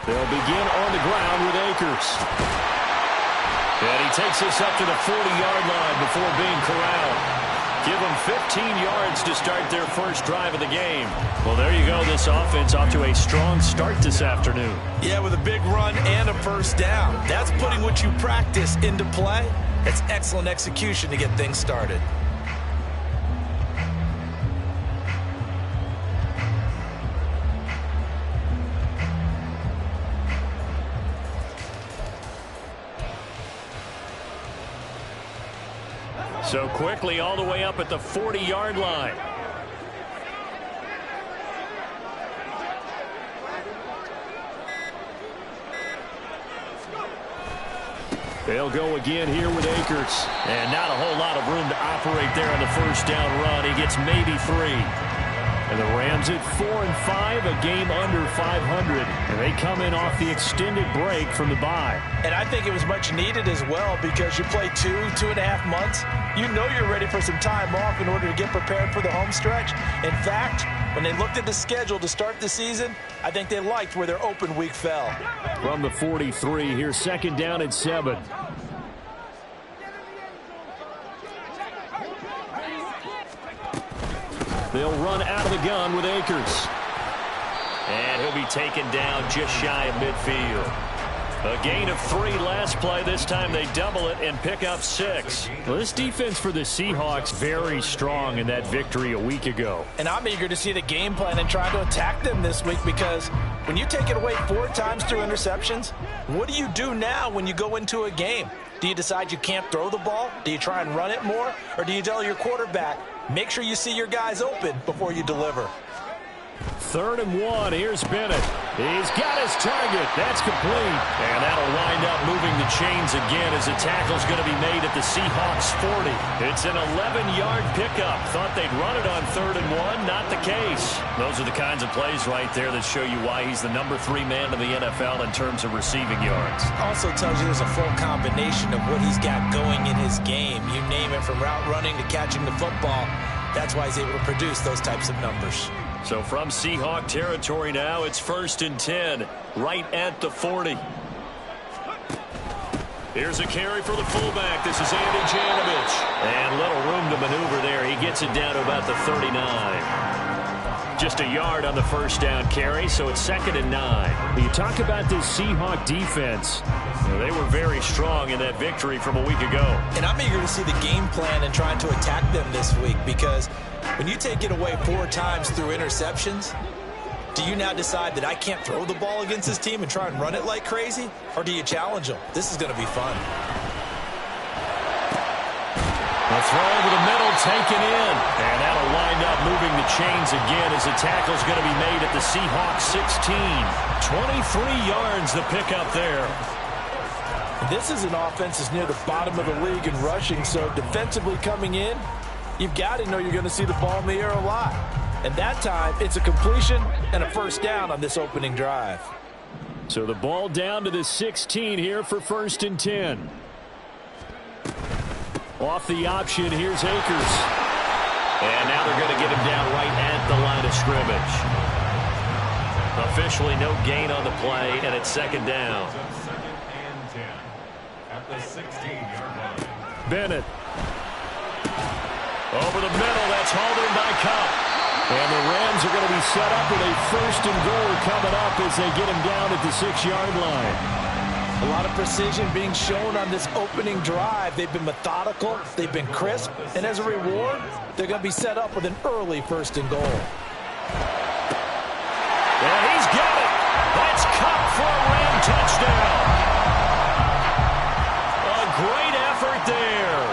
They'll begin on the ground with Akers. And he takes this up to the 40-yard line before being corralled. Give them 15 yards to start their first drive of the game. Well, there you go. This offense off to a strong start this afternoon. Yeah, with a big run and a first down. That's putting what you practice into play. It's excellent execution to get things started. So quickly all the way up at the 40-yard line. They'll go again here with Akers. And not a whole lot of room to operate there on the first down run. He gets maybe 3. And the Rams at 4-5, a game under 500. And they come in off the extended break from the bye. And I think it was much needed as well because you play 2.5 months. You know you're ready for some time off in order to get prepared for the home stretch. In fact, when they looked at the schedule to start the season, I think they liked where their open week fell. From the 43, here's second down at 7. They'll run out of the gun with Akers. And he'll be taken down just shy of midfield. A gain of 3 last play. This time they double it and pick up 6. Well, this defense for the Seahawks very strong in that victory a week ago. And I'm eager to see the game plan and try to attack them this week because when you take it away 4 times through interceptions, what do you do now when you go into a game? Do you decide you can't throw the ball? Do you try and run it more? Or do you tell your quarterback, make sure you see your guys open before you deliver? 3rd and 1. Here's Bennett. He's got his target. That's complete. And that'll wind up moving the chains again as the tackle's going to be made at the Seahawks 40. It's an 11-yard pickup. Thought they'd run it on 3rd and 1. Not the case. Those are the kinds of plays right there that show you why he's the number 3 man in the NFL in terms of receiving yards. Also tells you there's a full combination of what he's got going in his game. You name it, from route running to catching the football. That's why he's able to produce those types of numbers. So from Seahawk territory now, it's 1st and 10, right at the 40. Here's a carry for the fullback. This is Andy Janovich. And little room to maneuver there. He gets it down to about the 39. Just a yard on the first down carry, so it's 2nd and 9. You talk about this Seahawk defense. Well, they were very strong in that victory from a week ago. And I'm eager to see the game plan and trying to attack them this week because when you take it away 4 times through interceptions, do you now decide that I can't throw the ball against this team and try and run it like crazy? Or do you challenge them? This is going to be fun. The throw over the middle taken in. And that'll wind up moving the chains again as the tackle's going to be made at the Seahawks 16. 23 yards the pickup there. This is an offense that's near the bottom of the league in rushing, so defensively coming in, you've got to know you're going to see the ball in the air a lot. And that time, it's a completion and a first down on this opening drive. So the ball down to the 16 here for 1st and 10. Off the option, here's Akers. And now they're going to get him down right at the line of scrimmage. Officially no gain on the play, and it's 2nd down. At the 16-yard line. Bennett. Over the middle, that's hauled in by Cup. And the Rams are going to be set up with a 1st and goal coming up as they get him down at the 6-yard line. A lot of precision being shown on this opening drive. They've been methodical, they've been crisp, and as a reward, they're going to be set up with an early 1st and goal. And he's got it. That's Cup for a Ram touchdown. A great effort there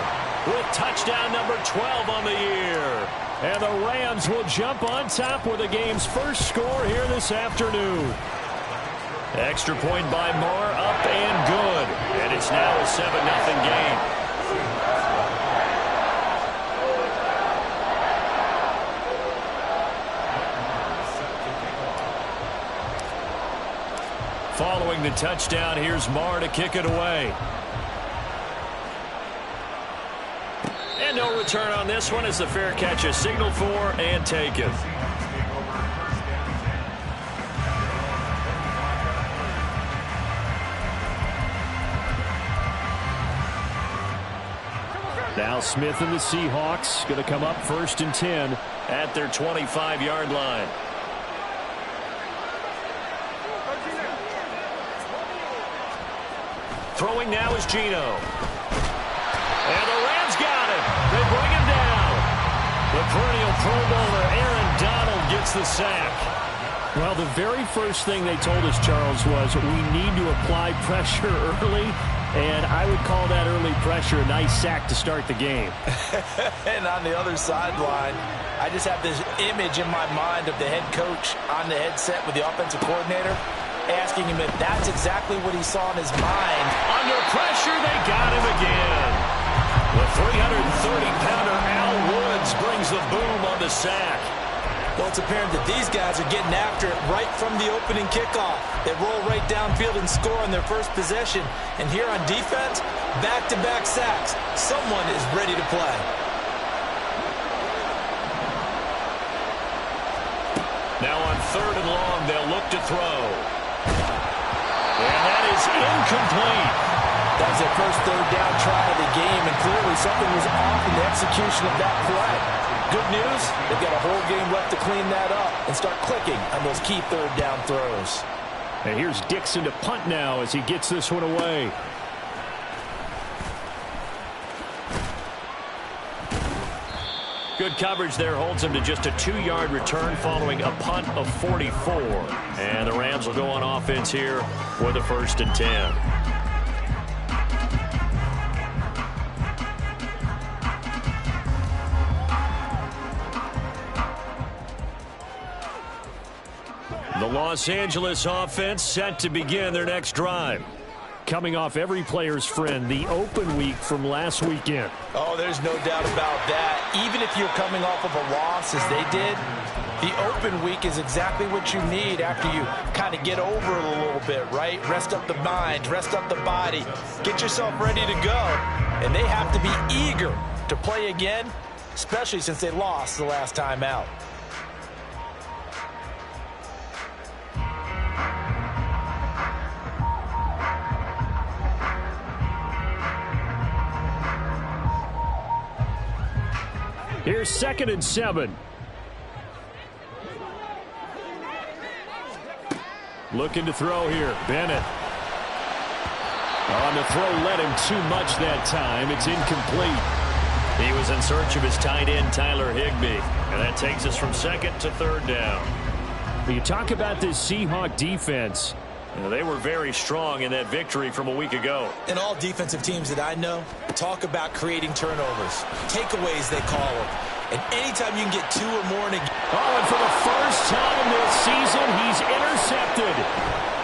with touchdown number 12 on the year. And the Rams will jump on top with the game's first score here this afternoon. Extra point by Moore, up and good. And it's now a 7-0 game. Following the touchdown, here's Moore to kick it away. And no return on this one as the fair catch is signaled for and taken. Now Smith and the Seahawks going to come up 1st and 10 at their 25-yard line. Throwing now is Geno. And the Rams got him. They bring him down. The perennial Pro Bowler Aaron Donald gets the sack. Well, the very first thing they told us, Charles, was we need to apply pressure early, and I would call that early pressure a nice sack to start the game. And on the other sideline, I just have this image in my mind of the head coach on the headset with the offensive coordinator asking him if that's exactly what he saw in his mind. Under pressure, they got him again. The 330-pounder Al Woods brings the boom on the sack. Well, it's apparent that these guys are getting after it right from the opening kickoff. They roll right downfield and score on their first possession. And here on defense, back-to-back sacks. Someone is ready to play. Now on 3rd and long, they'll look to throw. And that is incomplete. That was their first 3rd down try of the game, and clearly something was off in the execution of that play. Good news, they've got a whole game left to clean that up and start clicking on those key 3rd down throws. And here's Dixon to punt now as he gets this one away. Good coverage there holds him to just a 2-yard return following a punt of 44. And the Rams will go on offense here with a 1st and 10. The Los Angeles offense set to begin their next drive. Coming off every player's friend, the open week from last weekend. Oh, there's no doubt about that. Even if you're coming off of a loss as they did, the open week is exactly what you need after you kind of get over it a little bit, right? Rest up the mind, rest up the body, get yourself ready to go. And they have to be eager to play again, especially since they lost the last time out. Here's 2nd and 7. Looking to throw here. Bennett. On the throw, led him too much that time. It's incomplete. He was in search of his tight end, Tyler Higbee. And that takes us from 2nd to 3rd down. When you talk about this Seahawk defense, they were very strong in that victory from a week ago. And all defensive teams that I know talk about creating turnovers. Takeaways, they call them. And anytime you can get 2 or more in a game. Oh, and for the first time this season, he's intercepted.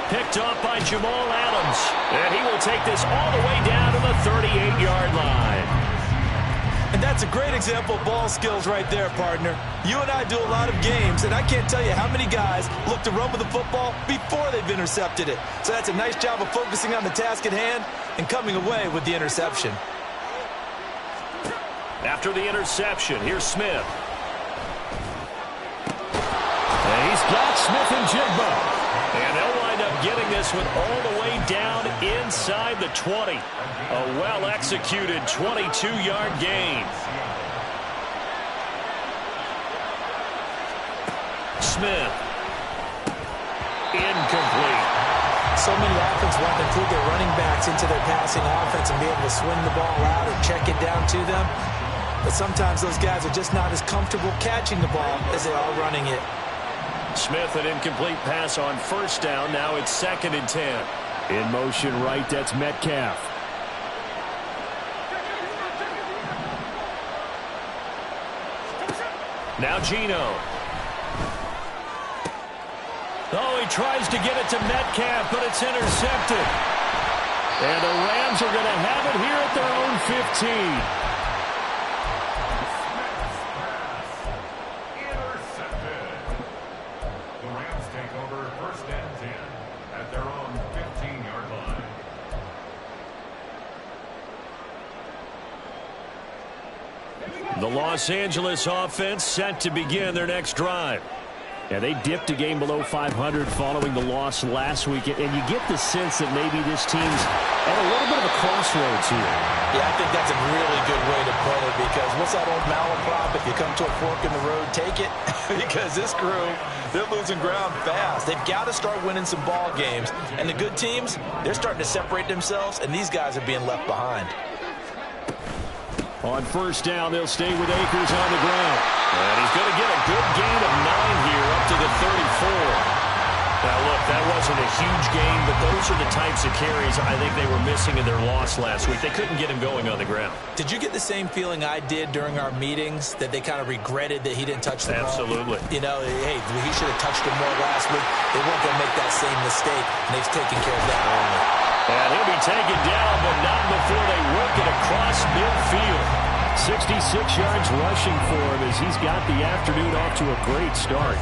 Picked off by Jamal Adams. And he will take this all the way down to the 38-yard line. And that's a great example of ball skills right there, partner. You and I do a lot of games, and I can't tell you how many guys look to run with the football before they've intercepted it. So that's a nice job of focusing on the task at hand and coming away with the interception. After the interception, here's Smith. And he's got Smith and Jigba. And they'll wind up getting this one all the way down inside the 20. A well-executed 22-yard gain. Smith. Incomplete. So many offenses want to include their running backs into their passing offense and be able to swing the ball out or check it down to them. But sometimes those guys are just not as comfortable catching the ball as they are running it. Smith, an incomplete pass on 1st down. Now it's 2nd and 10. In motion right, that's Metcalf. Now Geno. Oh, he tries to get it to Metcalf, but it's intercepted. And the Rams are going to have it here at their own 15. The Los Angeles offense set to begin their next drive. Yeah, they dipped a game below 500 following the loss last week, and you get the sense that maybe this team's at a little bit of a crossroads here. Yeah, I think that's a really good way to put it, because what's that old malaprop? If you come to a fork in the road, take it. Because this crew, they're losing ground fast. They've got to start winning some ball games. And the good teams, they're starting to separate themselves, and these guys are being left behind. On first down, they'll stay with Akers on the ground. And he's going to get a good gain of 9 here up to the 34. Now, look, that wasn't a huge gain, but those are the types of carries I think they were missing in their loss last week. They couldn't get him going on the ground. Did you get the same feeling I did during our meetings, that they kind of regretted that he didn't touch the ball? Absolutely. You know, hey, he should have touched him more last week. They weren't going to make that same mistake, and they've taken care of that early. And he'll be taken down, but not before they work it across midfield. 66 yards rushing for him as he's got the afternoon off to a great start.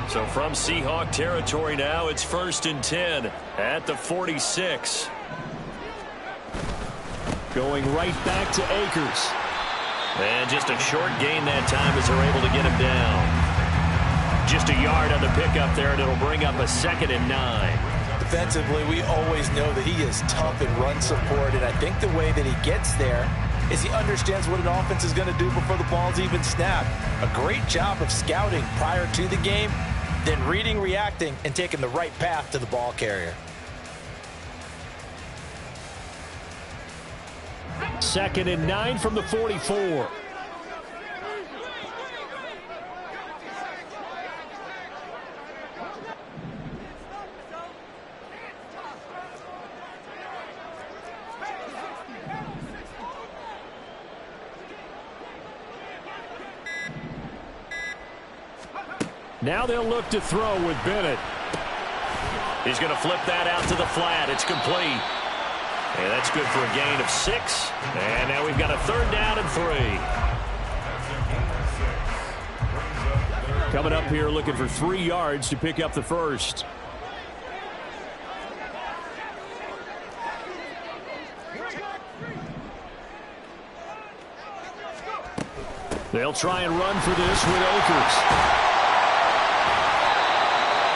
So from Seahawk territory now, it's 1st and 10 at the 46. Going right back to Akers. And just a short gain that time as they're able to get him down. Just a yard on the pickup there, and it'll bring up a 2nd and 9. Defensively, we always know that he is tough in run support, and I think the way that he gets there is he understands what an offense is going to do before the ball's even snapped. A great job of scouting prior to the game, then reading, reacting, and taking the right path to the ball carrier. 2nd and 9 from the 44. Now they'll look to throw with Bennett. He's going to flip that out to the flat. It's complete. And that's good for a gain of 6. And now we've got a 3rd down and 3. Coming up here looking for 3 yards to pick up the first. They'll try and run for this with Akers.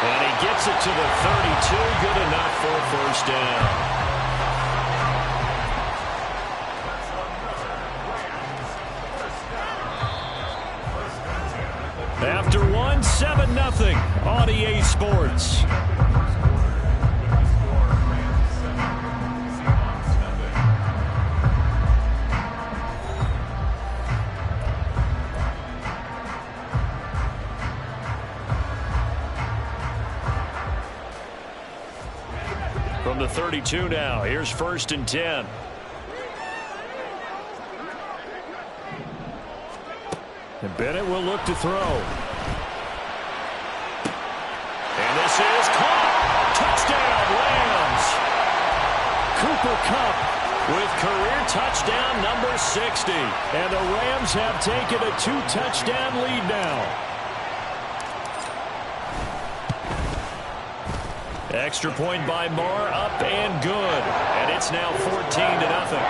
And he gets it to the 32. Good enough for a 1st down. After 1, 7-0 on EA Sports. From the 32 now, here's 1st and 10. And Bennett will look to throw. And this is caught. Touchdown, Rams. Cooper Kupp with career touchdown number 60. And the Rams have taken a 2-touchdown lead now. Extra point by Marr, up and good. And it's now 14-0.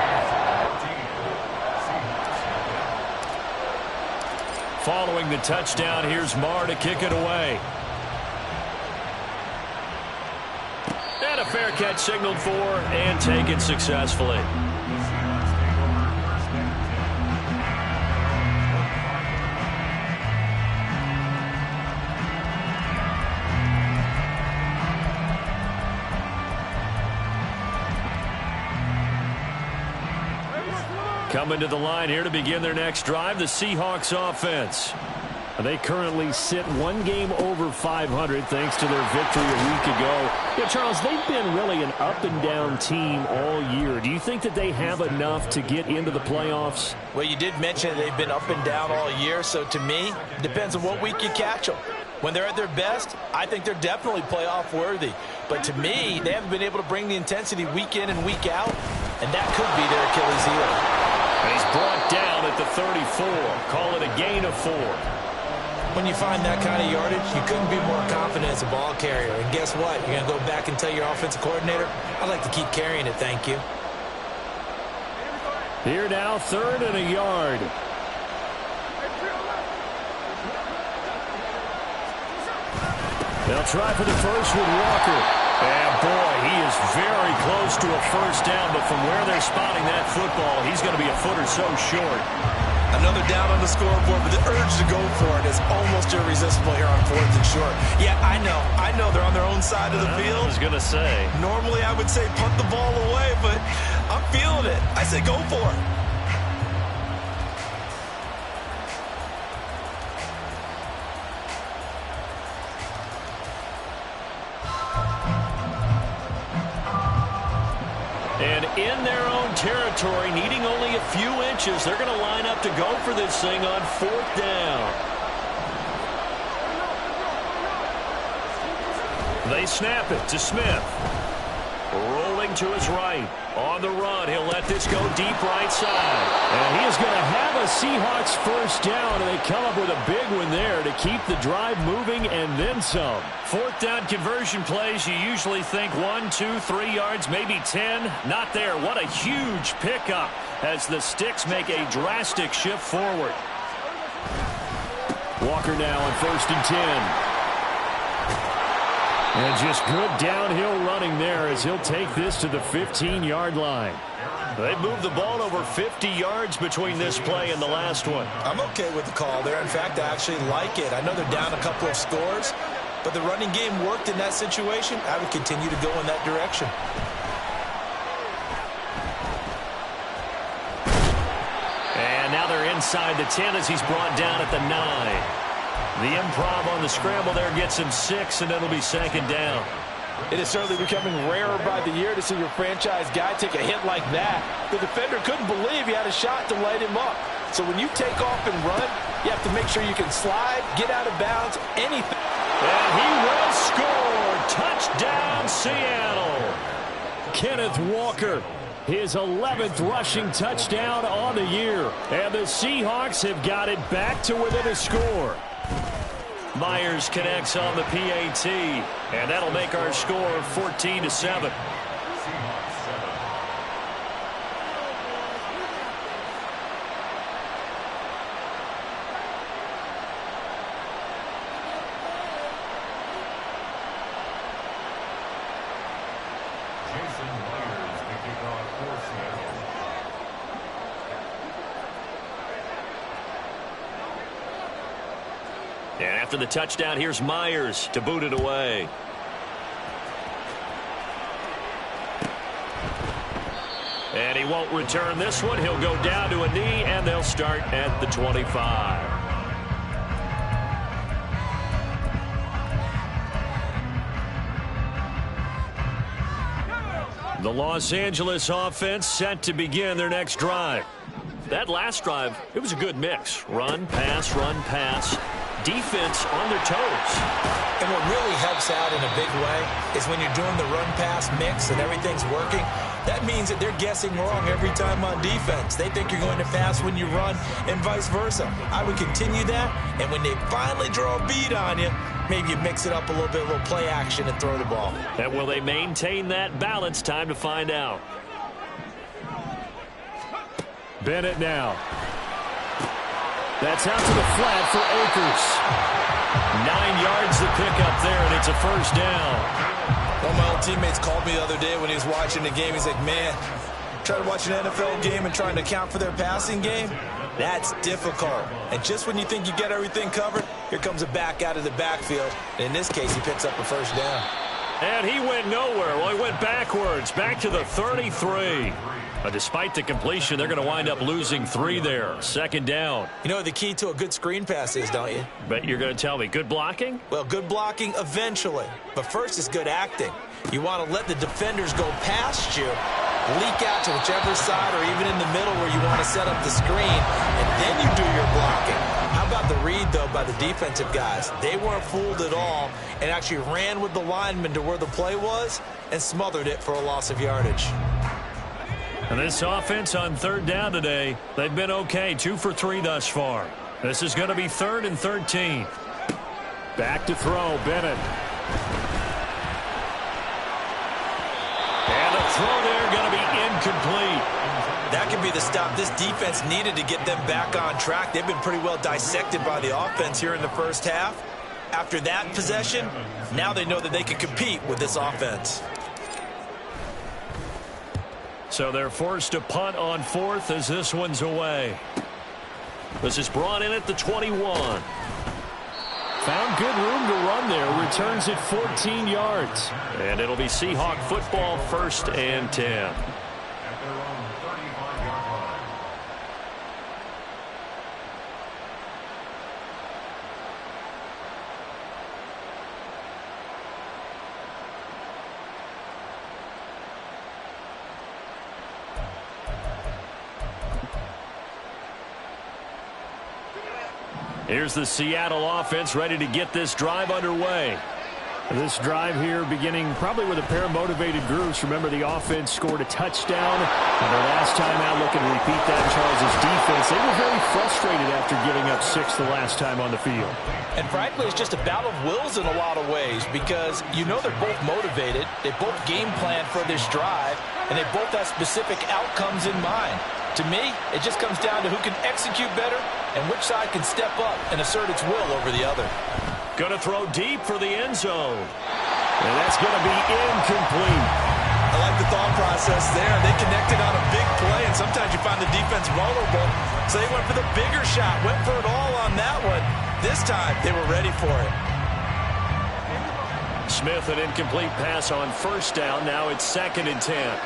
Following the touchdown, here's Marr to kick it away. And a fair catch signaled for and taken successfully. Coming to the line here to begin their next drive, the Seahawks offense. They currently sit 1 game over 500 thanks to their victory a week ago. Yeah, Charles, they've been really an up-and-down team all year. Do you think that they have enough to get into the playoffs? Well, you did mention they've been up and down all year, so to me, it depends on what week you catch them. When they're at their best, I think they're definitely playoff worthy. But to me, they haven't been able to bring the intensity week in and week out, and that could be their Achilles heel. And he's brought down at the 34. Call it a gain of 4. When you find that kind of yardage, you couldn't be more confident as a ball carrier. And guess what? You're going to go back and tell your offensive coordinator, I'd like to keep carrying it, thank you. Here now, 3rd and a yard. They'll try for the first with Walker. And boy, he is very close to a first down, but from where they're spotting that football, he's going to be a foot or so short. Another down on the scoreboard, but the urge to go for it is almost irresistible here on 4th and short. Yeah, I know they're on their own side of the field. I was going to say. Normally I would say punt the ball away, but I'm feeling it. I say go for it. And in their own territory, needing only a few inches, they're going to line up to go for this thing on 4th down. They snap it to Smith. Rolling to his right. On the run, he'll let this go deep right side. And he is going to have a Seahawks first down, and they come up with a big one there to keep the drive moving and then some. 4th down conversion plays, you usually think 1, 2, 3 yards, maybe 10. Not there. What a huge pickup as the sticks make a drastic shift forward. Walker now on 1st and 10. And just good downhill running there as he'll take this to the 15-yard line. They moved the ball over 50 yards between this play and the last one. I'm okay with the call there. In fact, I actually like it. I know they're down a couple of scores, but the running game worked in that situation. I would continue to go in that direction. And now they're inside the 10 as he's brought down at the 9. The improv on the scramble there gets him 6, and it'll be 2nd down. It is certainly becoming rarer by the year to see your franchise guy take a hit like that. The defender couldn't believe he had a shot to light him up. So when you take off and run, you have to make sure you can slide, get out of bounds, anything. And he will score. Touchdown, Seattle. Kenneth Walker, his 11th rushing touchdown on the year. And the Seahawks have got it back to within a score. Myers connects on the PAT, and that'll make our score 14-7. And after the touchdown, here's Myers to boot it away. And he won't return this one. He'll go down to a knee, and they'll start at the 25. The Los Angeles offense set to begin their next drive. That last drive, it was a good mix. Run, pass. Defense on their toes. And what really helps out in a big way is when you're doing the run-pass mix and everything's working, that means that they're guessing wrong every time on defense. They think you're going to pass when you run and vice versa. I would continue that, and when they finally draw a beat on you, maybe you mix it up a little bit, a little play action and throw the ball. And will they maintain that balance? Time to find out. Bennett now. That's out to the flat for Akers. 9 yards to pick up there, and it's a first down. One of my old teammates called me the other day when he was watching the game. He's like, man, trying to watch an NFL game and trying to account for their passing game, that's difficult. And just when you think you get everything covered, here comes a back out of the backfield. And in this case, he picks up a first down. And he went nowhere. Well, he went backwards, back to the 33. Despite the completion, they're going to wind up losing 3 there. 2nd down. You know what the key to a good screen pass is, don't you? But you're going to tell me, good blocking? Well, good blocking eventually. But first is good acting. You want to let the defenders go past you, leak out to whichever side or even in the middle where you want to set up the screen, and then you do your blocking. How about the read, though, by the defensive guys? They weren't fooled at all and actually ran with the lineman to where the play was and smothered it for a loss of yardage. And this offense on 3rd down today, they've been okay. 2 for 3 thus far. This is going to be 3rd and 13. Back to throw, Bennett. And the throw there going to be incomplete. That could be the stop this defense needed to get them back on track. They've been pretty well dissected by the offense here in the first half. After that possession, now they know that they can compete with this offense. So they're forced to punt on 4th as this one's away. This is brought in at the 21. Found good room to run there. Returns it 14 yards. And it'll be Seahawk football, 1st and 10. Here's the Seattle offense ready to get this drive underway. This drive here beginning probably with a pair of motivated groups. Remember, the offense scored a touchdown. And their last time out, looking to repeat that in Charles' defense. They were very frustrated after giving up 6 the last time on the field. And frankly, it's just a battle of wills in a lot of ways because you know they're both motivated. They both game plan for this drive, and they both have specific outcomes in mind. To me, it just comes down to who can execute better and which side can step up and assert its will over the other. Going to throw deep for the end zone. And that's going to be incomplete. I like the thought process there. They connected on a big play, and sometimes you find the defense vulnerable. So they went for the bigger shot, went for it all on that one. This time, they were ready for it. Smith, an incomplete pass on 1st down. Now it's 2nd and 10.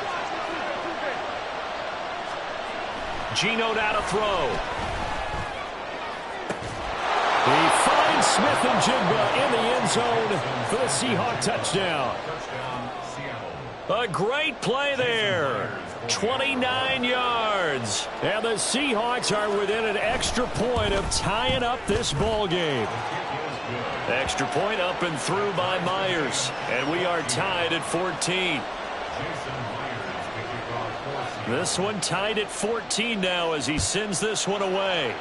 Geno out to throw. He finds Smith and Jigba in the end zone for the Seahawk touchdown. A great play there. 29 yards. And the Seahawks are within an extra point of tying up this ball game. Extra point up and through by Myers. And we are tied at 14. This one tied at 14 now as he sends this one away.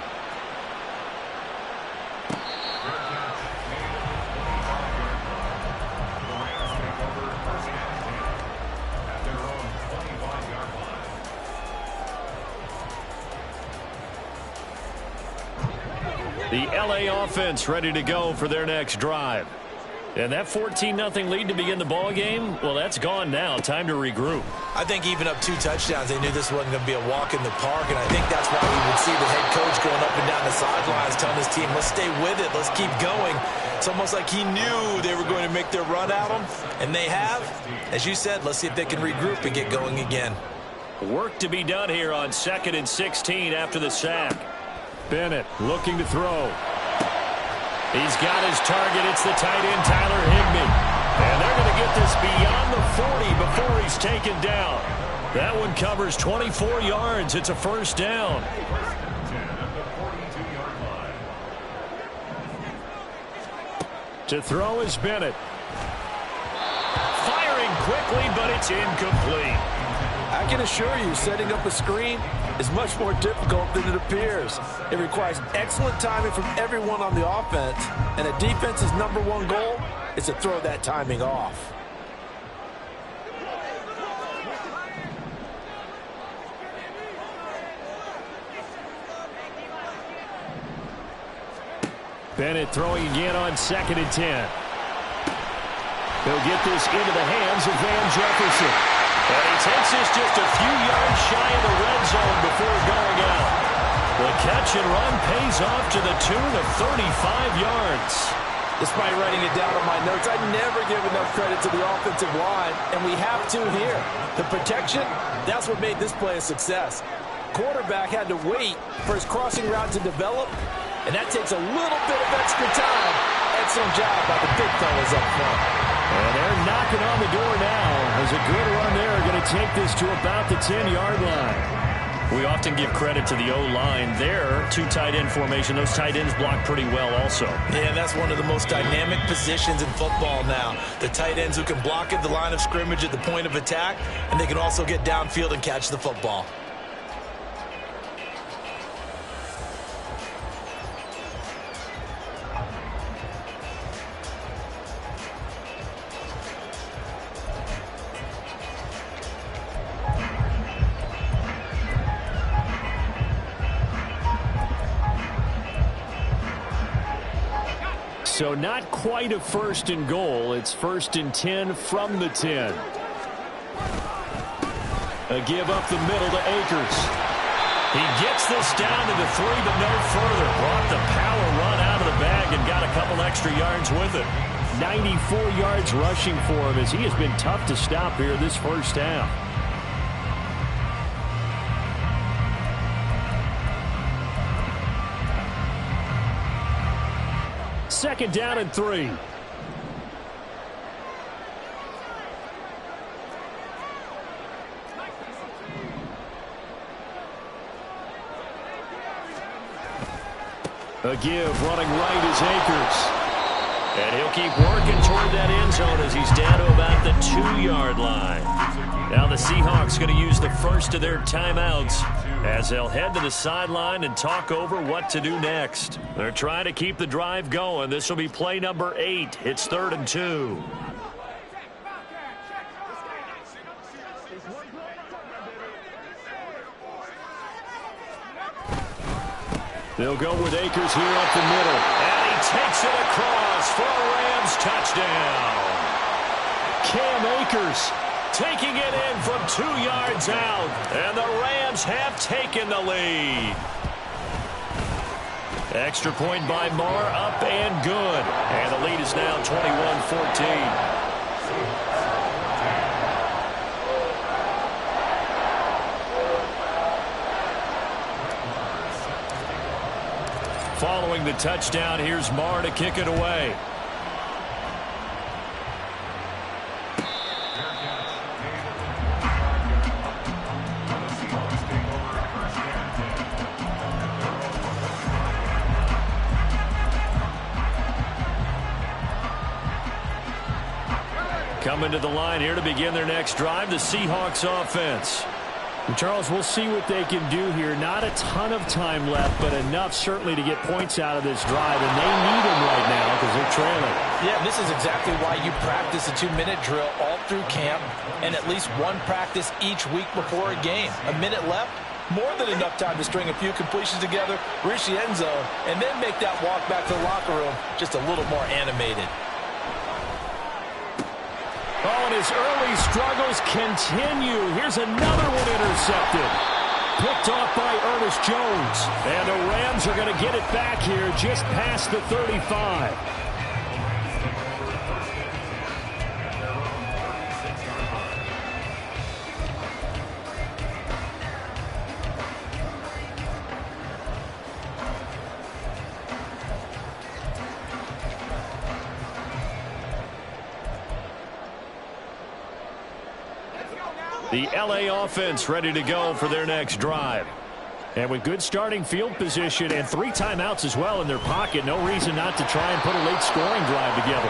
The LA offense ready to go for their next drive. And that 14-0 lead to begin the ball game, well, that's gone now. Time to regroup. I think even up 2 touchdowns, they knew this wasn't going to be a walk in the park, and I think that's why we would see the head coach going up and down the sidelines telling his team, let's stay with it, let's keep going. It's almost like he knew they were going to make their run at him, and they have. As you said, let's see if they can regroup and get going again. Work to be done here on 2nd and 16 after the sack. Bennett looking to throw. He's got his target. It's the tight end, Tyler Higbee. And they're going to get this beyond the 40 before he's taken down. That one covers 24 yards. It's a 1st down. To throw is Bennett. Firing quickly, but it's incomplete. I can assure you, setting up a screen is much more difficult than it appears. It requires excellent timing from everyone on the offense, and a defense's #1 goal is to throw that timing off. Bennett throwing again on 2nd and 10. He'll get this into the hands of Van Jefferson. And he takes this just a few yards shy of the red zone before going out. The catch and run pays off to the tune of 35 yards. Despite writing it down on my notes, I never give enough credit to the offensive line, and we have to here. The protection, that's what made this play a success. Quarterback had to wait for his crossing route to develop, and that takes a little bit of extra time. Excellent job by the big fellas up front. And they're knocking on the door now. As a good run there, going to take this to about the 10-yard line. We often give credit to the O-line there. 2 tight end formation. Those tight ends block pretty well also. Yeah, that's one of the most dynamic positions in football now. The tight ends who can block at the line of scrimmage at the point of attack, and they can also get downfield and catch the football. So not quite a first and goal. It's 1st and 10 from the 10. A give up the middle to Akers. He gets this down to the 3, but no further. Brought the power run out of the bag and got a couple extra yards with it. 94 yards rushing for him as he has been tough to stop here this first half. Second down and 3. A give running right is Akers. And he'll keep working toward that end zone as he's down to about the 2-yard line. Now the Seahawks going to use the first of their timeouts as they'll head to the sideline and talk over what to do next. They're trying to keep the drive going. This will be play number 8. It's 3rd and 2. They'll go with Akers here up the middle. And he takes it across for a Rams touchdown. Cam Akers taking it in from 2 yards out. And the Rams have taken the lead. Extra point by Marr, up and good. And the lead is now 21-14. Following the touchdown, here's Marr to kick it away. Coming to the line here to begin their next drive, the Seahawks offense. Charles, we'll see what they can do here. Not a ton of time left, but enough certainly to get points out of this drive, and they need them right now because they're trailing. Yeah, this is exactly why you practice a 2-minute drill all through camp and at least one practice each week before a game. A minute left, more than enough time to string a few completions together, reach the end zone, and then make that walk back to the locker room just a little more animated. Oh, and his early struggles continue. Here's another one intercepted. Picked off by Ernest Jones. And the Rams are going to get it back here just past the 35. The LA offense ready to go for their next drive. And with good starting field position and 3 timeouts as well in their pocket, no reason not to try and put a late scoring drive together.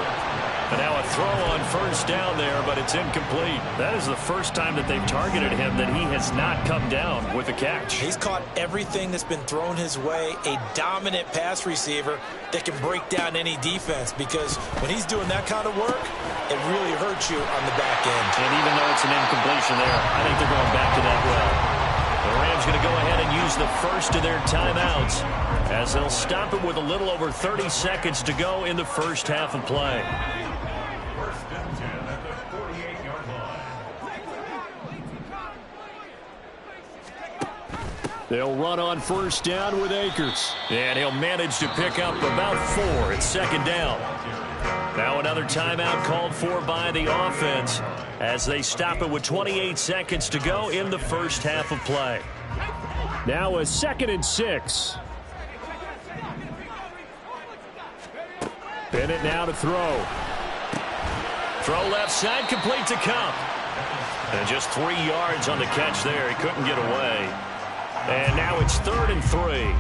And now a throw on first down there, but it's incomplete. That is the first time that they've targeted him that he has not come down with a catch. He's caught everything that's been thrown his way, a dominant pass receiver that can break down any defense, because when he's doing that kind of work, it really hurts you on the back end. And even though it's an incompletion there, I think they're going back to that well. The Rams going to go ahead and use the first of their timeouts as they'll stop it with a little over 30 seconds to go in the first half of play. They'll run on first down with Akers. And he'll manage to pick up about 4. It's second down. Now another timeout called for by the offense as they stop it with 28 seconds to go in the first half of play. Now a 2nd and 6. Bennett now to throw. Throw left side, complete to Cup. And just 3 yards on the catch there. He couldn't get away. And now it's 3rd and 3.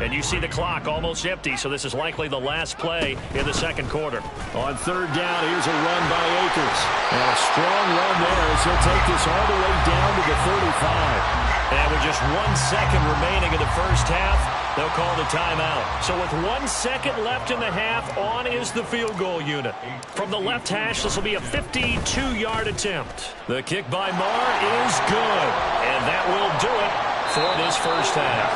And you see the clock almost empty, so this is likely the last play in the second quarter. On 3rd down, here's a run by Akers. And a strong run there as he'll take this all the way down to the 35. And with just 1 second remaining in the first half, they'll call the timeout. So with 1 second left in the half, on is the field goal unit. From the left hash, this will be a 52-yard attempt. The kick by Marr is good. And that will do it for this first half.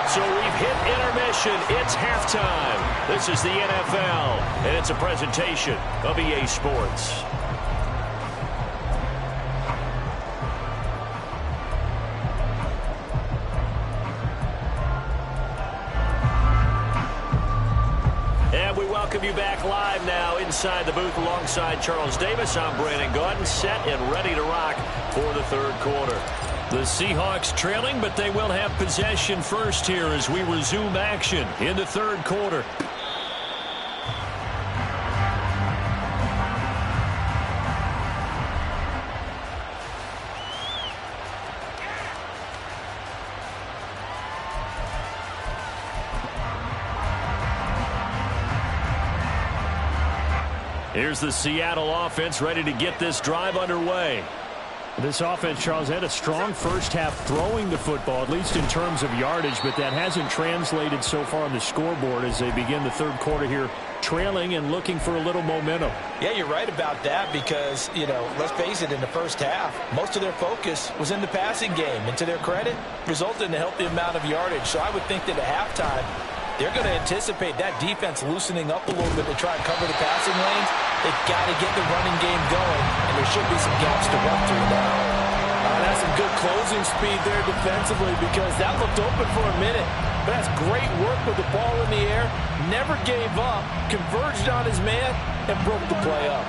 So we've hit intermission. possession. It's halftime. This is the NFL, and it's a presentation of EA Sports. And we welcome you back live now inside the booth alongside Charles Davis. I'm Brandon Gaudin, set and ready to rock for the third quarter. The Seahawks trailing, but they will have possession first here as we resume action in the third quarter. Here's the Seattle offense ready to get this drive underway. This offense, Charles, had a strong first half throwing the football, at least in terms of yardage, but that hasn't translated so far on the scoreboard as they begin the third quarter here, trailing and looking for a little momentum. Yeah, you're right about that because, let's face it, in the first half, most of their focus was in the passing game. And to their credit, resulted in a healthy amount of yardage. So I would think that at halftime, they're going to anticipate that defense loosening up a little bit to try and cover the passing lanes. They've got to get the running game going, and there should be some gaps to run through now. That's some good closing speed there defensively because that looked open for a minute. But that's great work with the ball in the air. Never gave up, converged on his man, and broke the play up.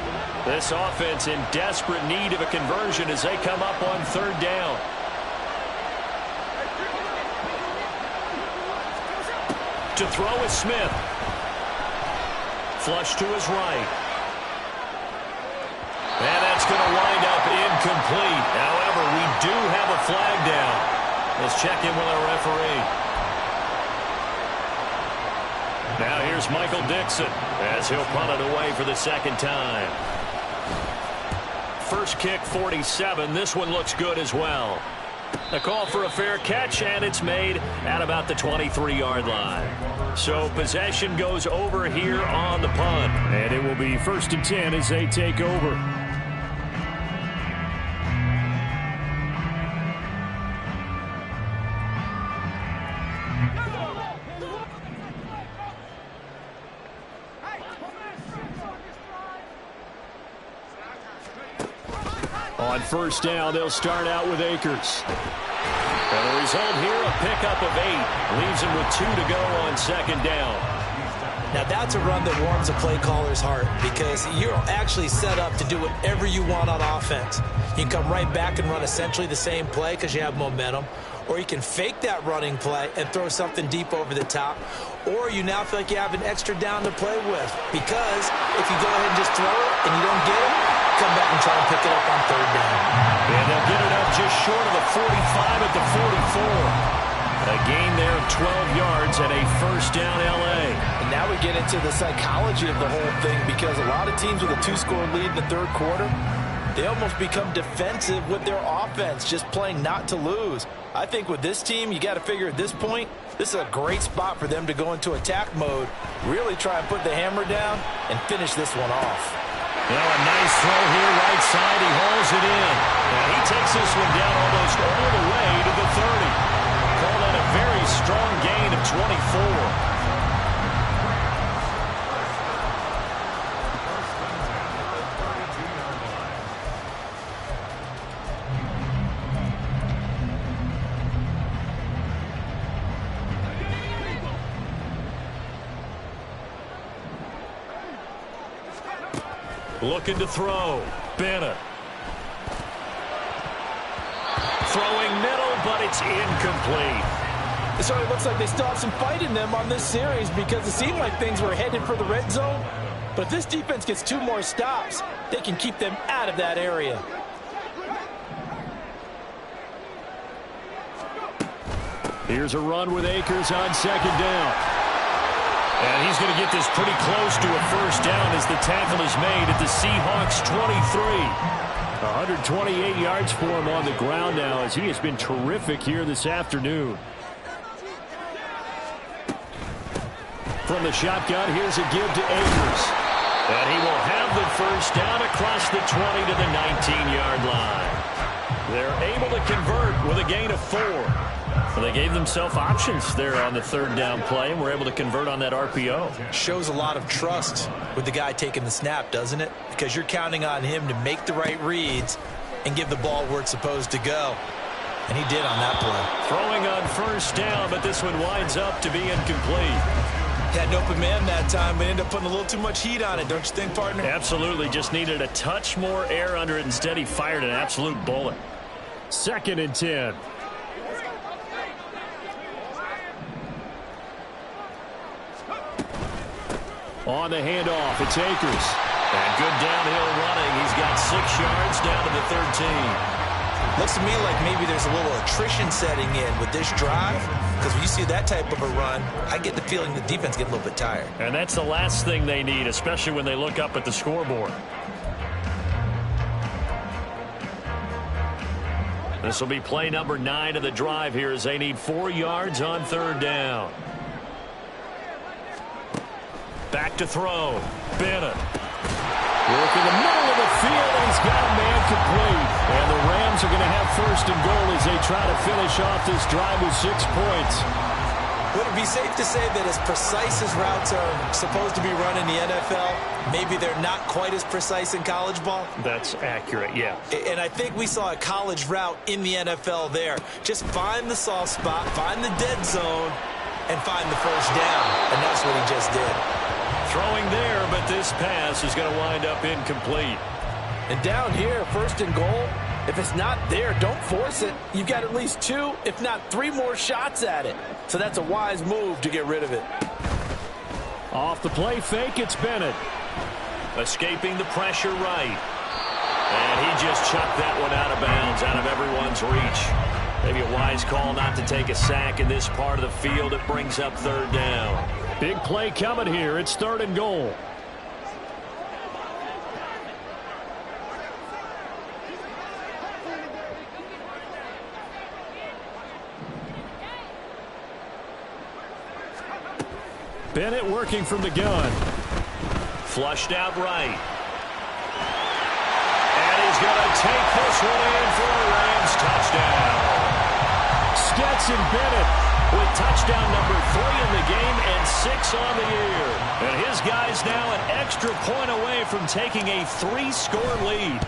This offense in desperate need of a conversion as they come up on third down. To throw is Smith. Flush to his right. And that's going to wind up incomplete. However, we do have a flag down. Let's check in with our referee. Now here's Michael Dixon as he'll punt it away for the second time. First kick, 47. This one looks good as well. A call for a fair catch, and it's made at about the 23-yard line. So possession goes over here on the punt. And it will be 1st and 10 as they take over. On first down, they'll start out with Akers. And the result here, a pickup of 8. Leaves him with 2 to go on second down. Now that's a run that warms a play caller's heart because you're actually set up to do whatever you want on offense. You can come right back and run essentially the same play because you have momentum. Or you can fake that running play and throw something deep over the top. Or you now feel like you have an extra down to play with because if you go ahead and just throw it and you don't get it, come back and try and pick it up on third down. And they'll get it up just short of the 45 at the 44. A gain there of 12 yards and a first down L.A. And now we get into the psychology of the whole thing because a lot of teams with a 2-score lead in the third quarter, they almost become defensive with their offense, just playing not to lose. I think with this team, you got to figure at this point, this is a great spot for them to go into attack mode, really try and put the hammer down and finish this one off. Now a nice throw here, right side. He hauls it in. And he takes this one down almost all the way to the 30. Call that a very strong gain of 24. Looking to throw. Bennett. Throwing middle, but it's incomplete. So it looks like they still have some fight in them on this series because it seemed like things were headed for the red zone. But if this defense gets 2 more stops, they can keep them out of that area. Here's a run with Akers on second down. And he's going to get this pretty close to a first down as the tackle is made at the Seahawks 23. 128 yards for him on the ground now as he has been terrific here this afternoon. From the shotgun, here's a give to Akers. And he will have the first down across the 20 to the 19-yard line. They're able to convert with a gain of 4. Well, they gave themselves options there on the third down play and were able to convert on that RPO. Shows a lot of trust with the guy taking the snap, doesn't it? Because you're counting on him to make the right reads and give the ball where it's supposed to go. And he did on that play. Throwing on first down, but this one winds up to be incomplete. Had an open man that time, but ended up putting a little too much heat on it, don't you think, partner? Absolutely. Just needed a touch more air under it. Instead, he fired an absolute bullet. 2nd and 10. On the handoff, it's Akers. And good downhill running. He's got 6 yards down to the 13. Looks to me like maybe there's a little attrition setting in with this drive, because when you see that type of a run, I get the feeling the defense get a little bit tired. And that's the last thing they need, especially when they look up at the scoreboard. This will be play number 9 of the drive here as they need 4 yards on third down. Back to throw. Bennett. Work in the middle of the field, and he's got a man complete. And the Rams are going to have 1st and goal as they try to finish off this drive with 6 points. Would it be safe to say that as precise as routes are supposed to be run in the NFL, maybe they're not quite as precise in college ball? That's accurate, yeah. And I think we saw a college route in the NFL there. Just find the soft spot, find the dead zone, and find the first down. And that's what he just did. Throwing there, but this pass is going to wind up incomplete. And down here, 1st and goal, if it's not there, don't force it. You've got at least 2, if not 3 more shots at it. So that's a wise move to get rid of it. Off the play fake, it's Bennett. Escaping the pressure right. And he just chucked that one out of bounds, out of everyone's reach. Maybe a wise call not to take a sack in this part of the field. It brings up third down. Big play coming here. It's 3rd and goal. Bennett working from the gun. Flushed out right. And he's going to take this one in for a Rams touchdown. Stetson Bennett with touchdown number 3 in the game and 6 on the year. And his guy's now an extra point away from taking a 3-score lead.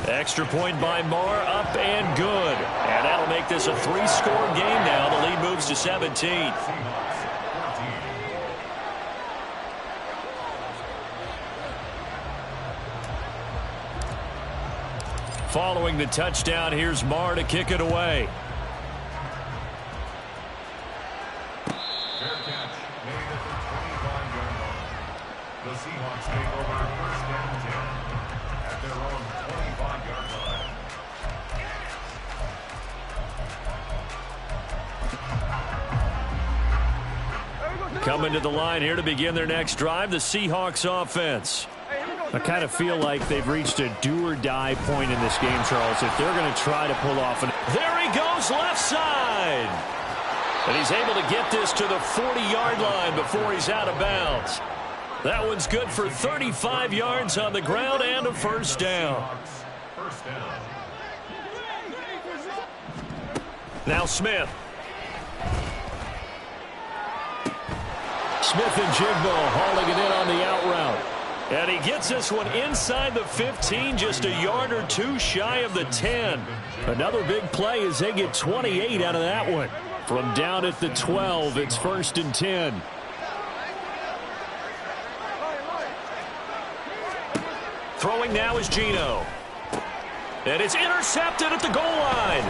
Extra point by Marr, up and good. And that'll make this a 3-score game now. The lead moves to 17. Following the touchdown, here's Marr to kick it away. Fair catch made at the 25-yard line. The Seahawks take over 1st and 10 at their own 25-yard line. Coming to the line here to begin their next drive, the Seahawks offense. I kind of feel like they've reached a do-or-die point in this game, Charles, if they're going to try to pull off an... There he goes, left side. And he's able to get this to the 40-yard line before he's out of bounds. That one's good for 35 yards on the ground and a first down. Now Smith. Smith and Jigbo hauling it in on the out route. And he gets this one inside the 15, just a yard or 2 shy of the 10. Another big play as they get 28 out of that one. From down at the 12, it's 1st and 10. Throwing now is Geno. And it's intercepted at the goal line.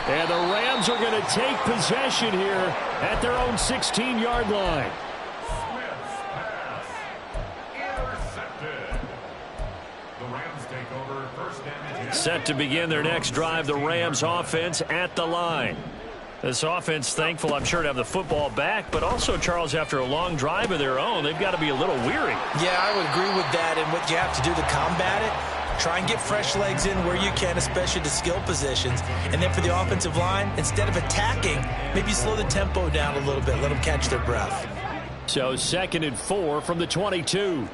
And the Rams are going to take possession here at their own 16-yard line. Set to begin their next drive, the Rams offense at the line. This offense thankful, I'm sure, to have the football back, but also, Charles, after a long drive of their own, they've got to be a little weary. Yeah, I would agree with that, and what you have to do to combat it, try and get fresh legs in where you can, especially to skill positions. And then for the offensive line, instead of attacking, maybe slow the tempo down a little bit, let them catch their breath. So 2nd and 4 from the 22.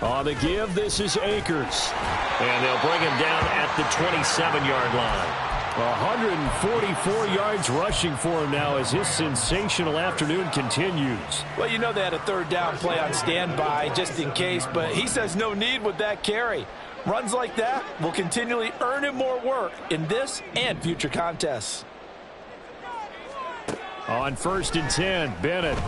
On the give, this is Akers. And they'll bring him down at the 27-yard line. 144 yards rushing for him now as his sensational afternoon continues. Well, you know they had a third down play on standby just in case, but he says no need with that carry. Runs like that will continually earn him more work in this and future contests. On 1st and 10, Bennett.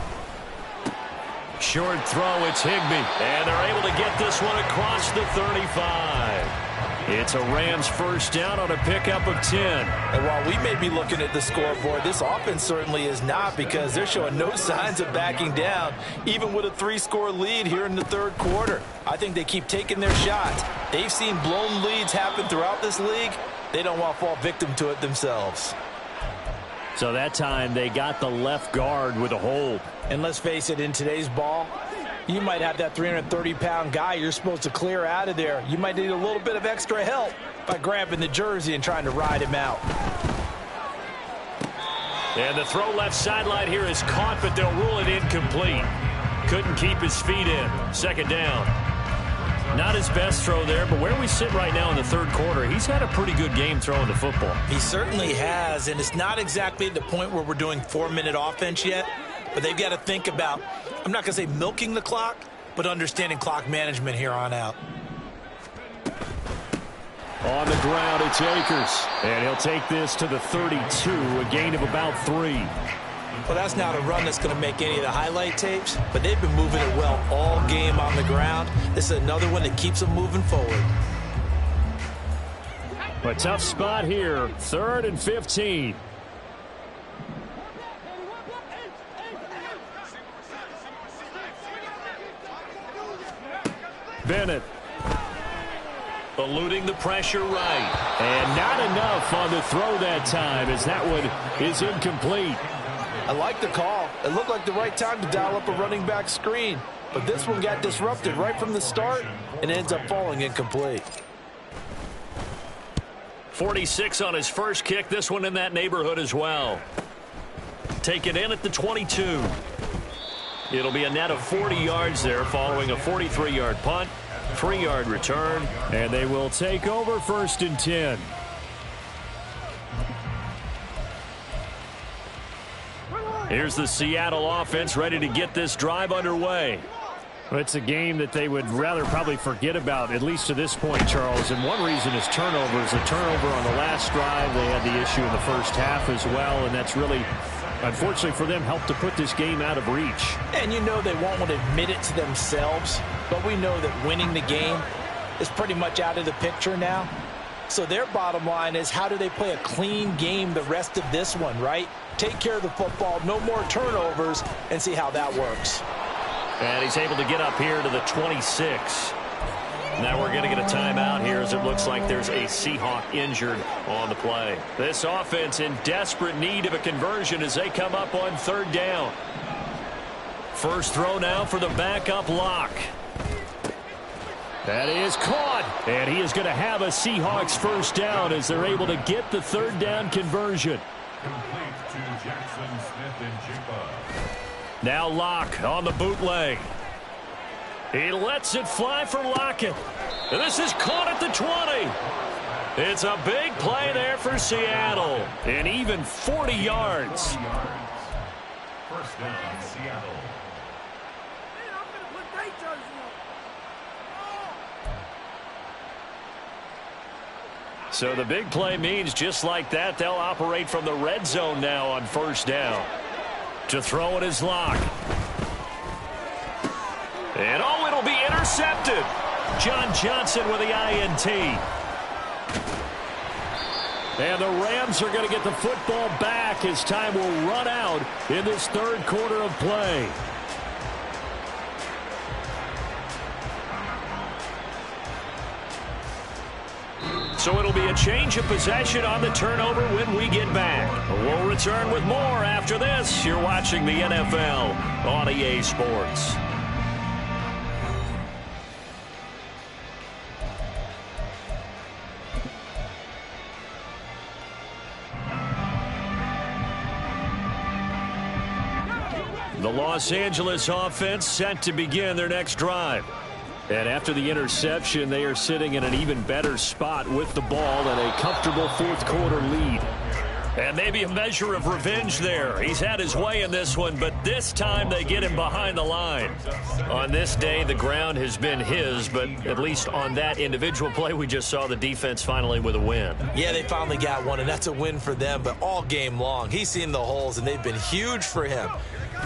Short throw, it's Higbee. And they're able to get this one across the 35. It's a Rams first down on a pickup of 10. And while we may be looking at the scoreboard, this offense certainly is not, because they're showing no signs of backing down, even with a 3-score lead here in the third quarter. I think they keep taking their shots. They've seen blown leads happen throughout this league. They don't want to fall victim to it themselves. So that time they got the left guard with a hold. And let's face it, in today's ball, you might have that 330-pound guy you're supposed to clear out of there. You might need a little bit of extra help by grabbing the jersey and trying to ride him out. And the throw left sideline here is caught, but they'll rule it incomplete. Couldn't keep his feet in. Second down. Not his best throw there, but where we sit right now in the third quarter, he's had a pretty good game throwing the football. He certainly has, and it's not exactly the point where we're doing 4-minute offense yet, but they've got to think about, I'm not going to say milking the clock, but understanding clock management here on out. On the ground, it's Akers, and he'll take this to the 32, a gain of about 3. Well, that's not a run that's going to make any of the highlight tapes, but they've been moving it well all game on the ground. This is another one that keeps them moving forward. A tough spot here, 3rd and 15. Bennett. Eluding the pressure right. And not enough on the throw that time, as that one is incomplete. I like the call. It looked like the right time to dial up a running back screen, but this one got disrupted right from the start and ends up falling incomplete. 46 on his first kick. This one in that neighborhood as well. Take it in at the 22. It'll be a net of 40 yards there following a 43-yard punt, 3-yard return, and they will take over 1st and 10. Here's the Seattle offense ready to get this drive underway. Well, it's a game that they would rather probably forget about, at least to this point, Charles. And one reason is turnovers. A turnover on the last drive. They had the issue in the first half as well, and that's really, unfortunately for them, helped to put this game out of reach. And you know they won't want to admit it to themselves, but we know that winning the game is pretty much out of the picture now. So their bottom line is, how do they play a clean game the rest of this one, right? Take care of the football, no more turnovers, and see how that works. And he's able to get up here to the 26. Now we're going to get a timeout here, as it looks like there's a Seahawk injured on the play. This offense in desperate need of a conversion as they come up on 3rd down. First throw now for the backup Lock. That is caught, and he is going to have a Seahawks first down as they're able to get the 3rd down conversion. Complete to Jackson Smith and Jigba. Now Lock on the bootleg. He lets it fly for Lockett. And this is caught at the 20. It's a big play there for Seattle. And even 40 yards. First down, Seattle. So the big play means just like that, they'll operate from the red zone now on 1st down. To throw it is Lock. And oh, it'll be intercepted. John Johnson with the INT. And the Rams are going to get the football back as time will run out in this 3rd quarter of play. So it'll be a change of possession on the turnover when we get back. We'll return with more after this. You're watching the NFL on EA Sports. The Los Angeles offense set to begin their next drive. And after the interception, they are sitting in an even better spot with the ball and a comfortable fourth quarter lead. And maybe a measure of revenge there. He's had his way in this one, but this time they get him behind the line. On this day, the ground has been his, but at least on that individual play, we just saw the defense finally with a win. Yeah, they finally got one, and that's a win for them, but all game long, he's seen the holes, and they've been huge for him.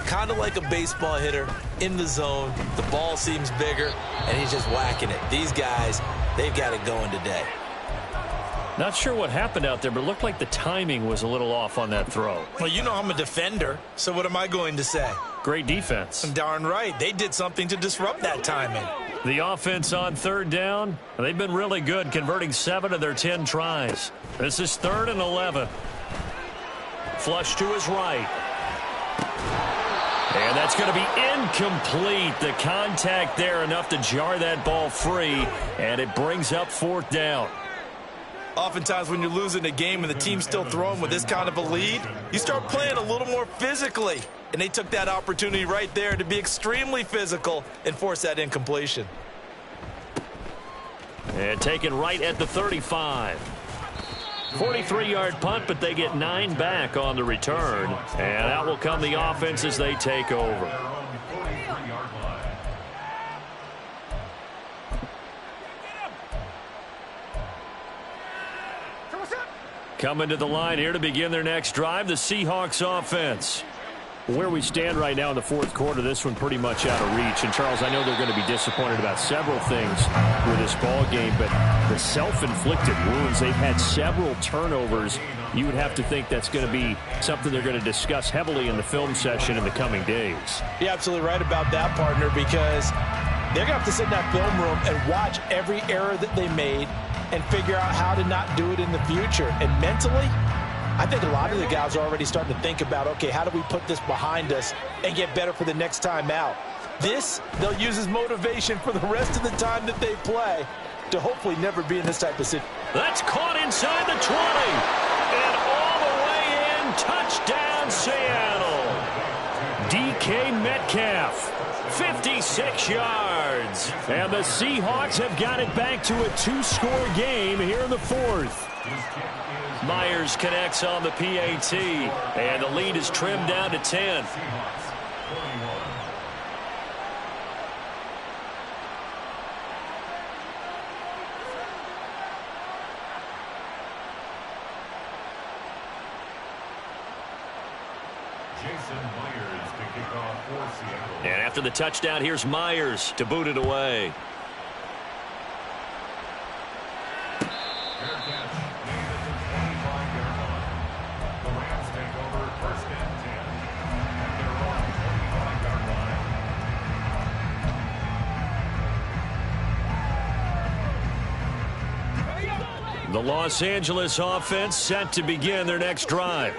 Kind of like a baseball hitter in the zone. The ball seems bigger, and he's just whacking it. These guys, they've got it going today. Not sure what happened out there, but it looked like the timing was a little off on that throw. Well, you know I'm a defender, so what am I going to say? Great defense. Darn right. They did something to disrupt that timing. The offense on third down, they've been really good, converting 7 of their 10 tries. This is 3rd and 11. Flush to his right. And that's going to be incomplete. The contact there enough to jar that ball free, and it brings up 4th down. Oftentimes when you're losing a game and the team's still throwing with this kind of a lead, you start playing a little more physically. And they took that opportunity right there to be extremely physical and force that incompletion. And taken right at the 35. 43-yard punt, but they get 9 back on the return. And out will come the offense as they take over. Coming to the line here to begin their next drive, the Seahawks offense. Where we stand right now in the fourth quarter, this one pretty much out of reach. And, Charles, I know they're going to be disappointed about several things with this ball game, but the self-inflicted wounds, they've had several turnovers. You would have to think that's going to be something they're going to discuss heavily in the film session in the coming days. You're absolutely right about that, partner, because they're going to have to sit in that film room and watch every error that they made and figure out how to not do it in the future. And mentally, I think a lot of the guys are already starting to think about, okay, how do we put this behind us and get better for the next time out? This, they'll use as motivation for the rest of the time that they play to hopefully never be in this type of situation. That's caught inside the 20. And all the way in, touchdown Seattle. DK Metcalf. 56 yards. And the Seahawks have got it back to a 2-score game here in the fourth. Myers connects on the PAT, and the lead is trimmed down to 10. And after the touchdown, here's Myers to boot it away. The Los Angeles offense set to begin their next drive.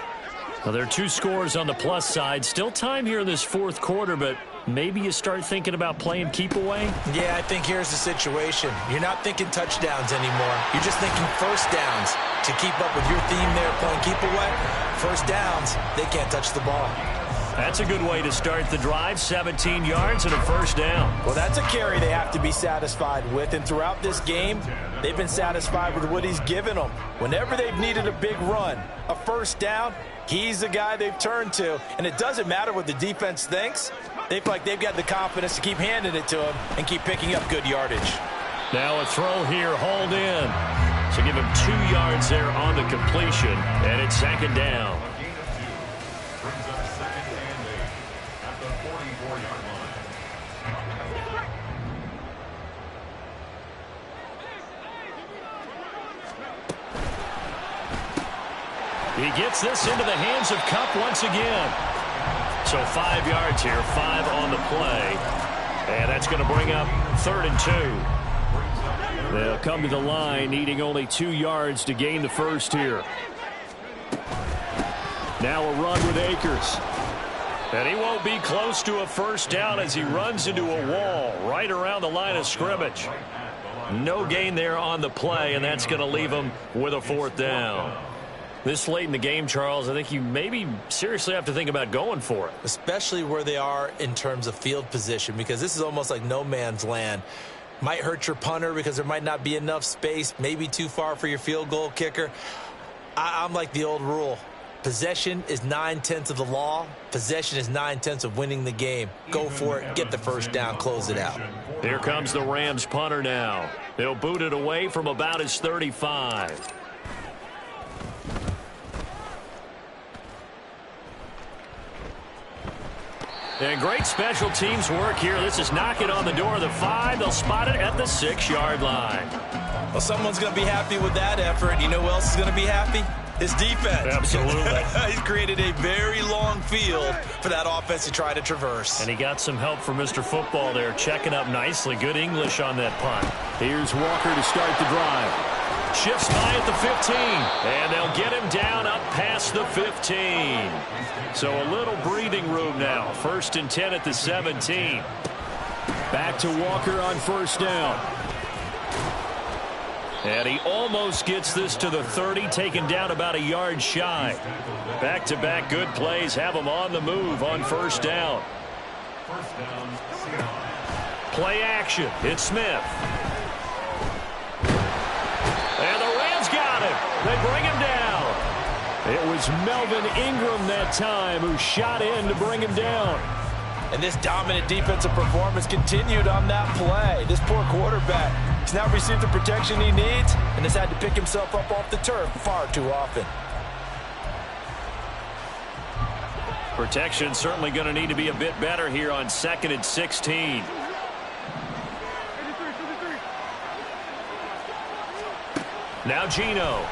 Well, there are 2 scores on the plus side. Still time here in this fourth quarter, but maybe you start thinking about playing keep away? Yeah, I think here's the situation. You're not thinking touchdowns anymore. You're just thinking first downs. To keep up with your theme there, playing keep away, first downs, they can't touch the ball. That's a good way to start the drive. 17 yards and a first down. Well, that's a carry they have to be satisfied with. And throughout this game, they've been satisfied with what he's given them. Whenever they've needed a big run, a first down, he's the guy they've turned to. And it doesn't matter what the defense thinks. They feel like they've got the confidence to keep handing it to him and keep picking up good yardage. Now a throw here, hauled in. So give him 2 yards there on the completion, and it's 2nd down. He gets this into the hands of Kupp once again. So 5 yards here, 5 on the play. And that's going to bring up 3rd and 2. They'll come to the line, needing only 2 yards to gain the first here. Now a run with Akers. And he won't be close to a first down as he runs into a wall right around the line of scrimmage. No gain there on the play, and that's going to leave him with a 4th down. This late in the game, Charles, I think you maybe seriously have to think about going for it. Especially where they are in terms of field position, because this is almost like no man's land. Might hurt your punter because there might not be enough space, maybe too far for your field goal kicker. I'm like the old rule. Possession is 9/10 of the law. Possession is 9/10 of winning the game. Go for it. Get the first down. Close it out. Here comes the Rams punter now. They'll boot it away from about his 35. And great special teams work here. This is knocking on the door of the 5. They'll spot it at the 6-yard line. Well, someone's going to be happy with that effort. You know who else is going to be happy? His defense. Absolutely. He's created a very long field for that offense to try to traverse. And he got some help from Mr. Football there, checking up nicely. Good English on that punt. Here's Walker to start the drive. Shifts by at the 15, and they'll get him down up past the 15. So a little breathing room now. 1st and 10 at the 17. Back to Walker on 1st down. And he almost gets this to the 30, taken down about a yard shy. Back-to-back good plays have him on the move on 1st down. Play action. It's Smith. And the Rams got him. They bring him down. It was Melvin Ingram that time who shot in to bring him down. And this dominant defensive performance continued on that play. This poor quarterback has now received the protection he needs and has had to pick himself up off the turf far too often. Protection certainly going to need to be a bit better here on 2nd and 16. Now Geno.